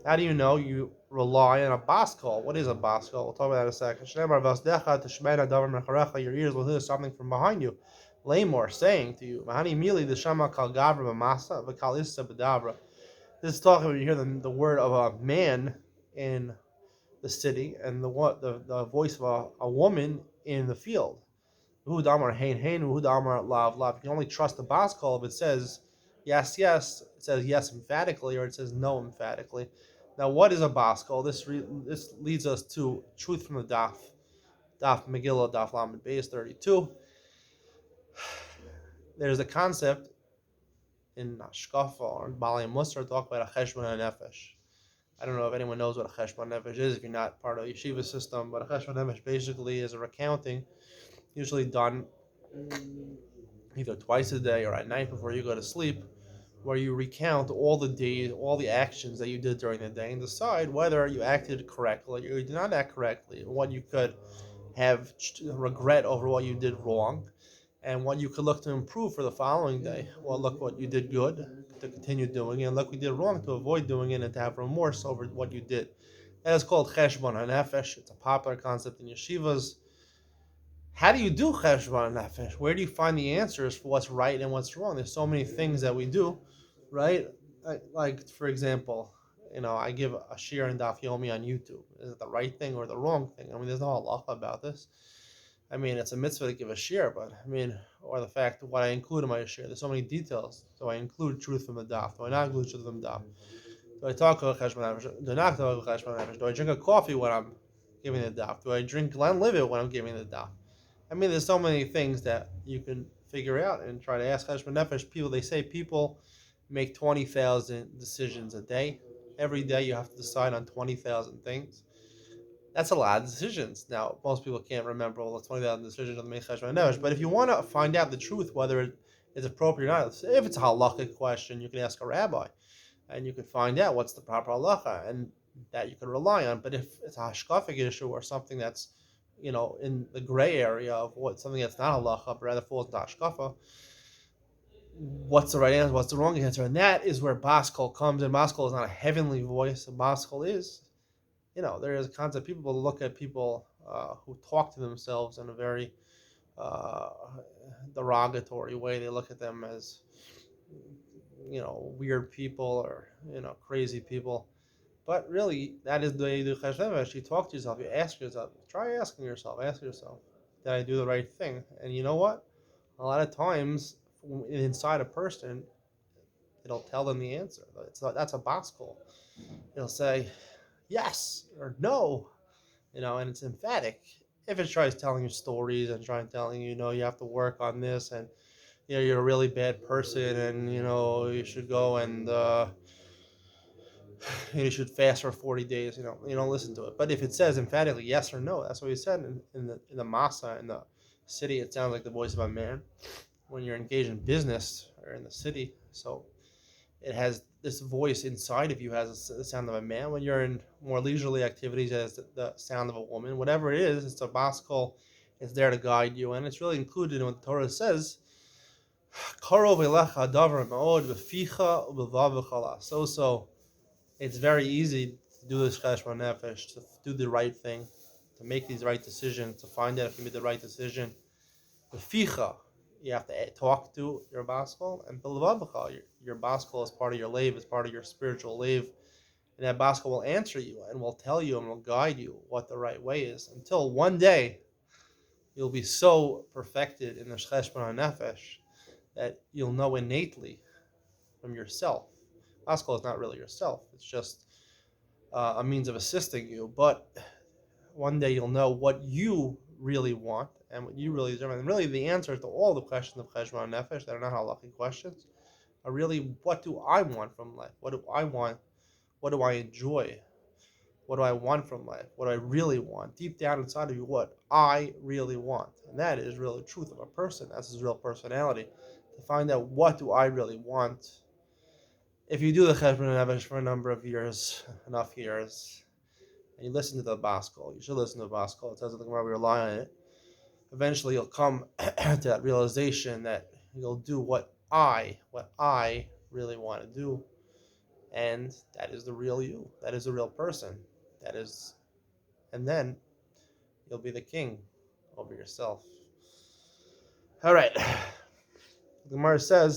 How do you know you rely on a baskol? What is a baskol? We'll talk about that in a second. Your ears will hear something from behind you. Lamor saying to you, this is talking when you hear the word of a man in the city and the voice of a woman in the field. You can only trust the baskol if it says yes, yes, it says yes emphatically, or it says no emphatically. Now, what is a baskol? This leads us to truth from the Daf Megillah, Daf Lamed Beis 32. There's a concept in Hashkafa or Bali Musar talk about a cheshbon and nefesh. I don't know if anyone knows what a cheshbon nefesh is if you're not part of the yeshiva system, but a cheshbon nefesh basically is a recounting, usually done either twice a day or at night before you go to sleep, where you recount all the days, all the actions that you did during the day, and decide whether you acted correctly or you did not act correctly, and what you could have regret over what you did wrong, and what you could look to improve for the following day. Well, look what you did good to continue doing, and look what you did wrong to avoid doing it and to have remorse over what you did. That is called cheshbon hanefesh. It's a popular concept in yeshivas. How do you do cheshbon nefesh? Where do you find the answers for what's right and what's wrong? There's so many things that we do, right? Like for example, I give a shir in Daf Yomi on YouTube. Is it the right thing or the wrong thing? I mean, there's no halacha about this. I mean, it's a mitzvah to give a shir, but or the fact of what I include in my shir. There's so many details. Do I include truth from the daf? Do I not include truth from the daf? Do I talk about cheshbon nefesh? Do I not talk about cheshbon nefesh? Do I drink a coffee when I'm giving the daf? Do I drink Glenlivet when I'm giving the daf? I mean, there's so many things that you can figure out and try to ask cheshbon nefesh. They say people make 20,000 decisions a day. Every day you have to decide on 20,000 things. That's a lot of decisions. Now, most people can't remember all the 20,000 decisions on the Megillah cheshbon nefesh, but if you want to find out the truth, whether it is appropriate or not, if it's a halakhic question, you can ask a rabbi, and you can find out what's the proper halacha, and that you can rely on. But if it's a hashkafic issue or something that's in the gray area of something that's not halacha, but rather falls into hashkafa, what's the right answer, what's the wrong answer, and that is where Baskol comes in. Baskol is not a heavenly voice. Baskol is, there is a concept. People look at people who talk to themselves in a very uh, derogatory way. They look at them as, weird people or, crazy people. But really, that is the way you do chesed. You talk to yourself. You ask yourself. Try asking yourself. Ask yourself, did I do the right thing? And you know what? A lot of times, inside a person, it'll tell them the answer. That's a baskol. It'll say yes or no, and it's emphatic. If it tries telling you stories and trying telling you, you have to work on this, and you're a really bad person, and you should go and you should fast for 40 days. You don't listen to it. But if it says emphatically yes or no, that's what he said in the masa in the city. It sounds like the voice of a man. When you're engaged in business or in the city, so it has this voice inside of you has the sound of a man. When you're in more leisurely activities, it has the sound of a woman. Whatever it is, it's a baskol. It's there to guide you, and it's really included in what the Torah says. So it's very easy to do this cheshbon nefesh, to do the right thing, to make these right decisions, to find out if you made the right decision. The you have to talk to your baskol, and your baskol is part of your lave, is part of your spiritual lave, and that baskol will answer you and will tell you and will guide you what the right way is, until one day you'll be so perfected in the cheshbon nefesh that you'll know innately from yourself. Baskol is not really yourself; it's just a means of assisting you. But one day you'll know what you really want and what you really deserve. And really, the answer to all the questions of cheshbon nefesh that are not halachic questions are really, what do I want from life? What do I want? What do I enjoy? What do I want from life? What do I really want? Deep down inside of you, what I really want. And that is really the truth of a person. That's his real personality. To find out what do I really want. If you do the cheshbon nefesh for a number of years, enough years, and you listen to the baskol, you should listen to the baskol. It says in the Gemara, we rely on it. Eventually, you'll come to that realization that you'll do what I really want to do, And that is the real you. That is the real person. And then you'll be the king over yourself. All right. The Gemara says,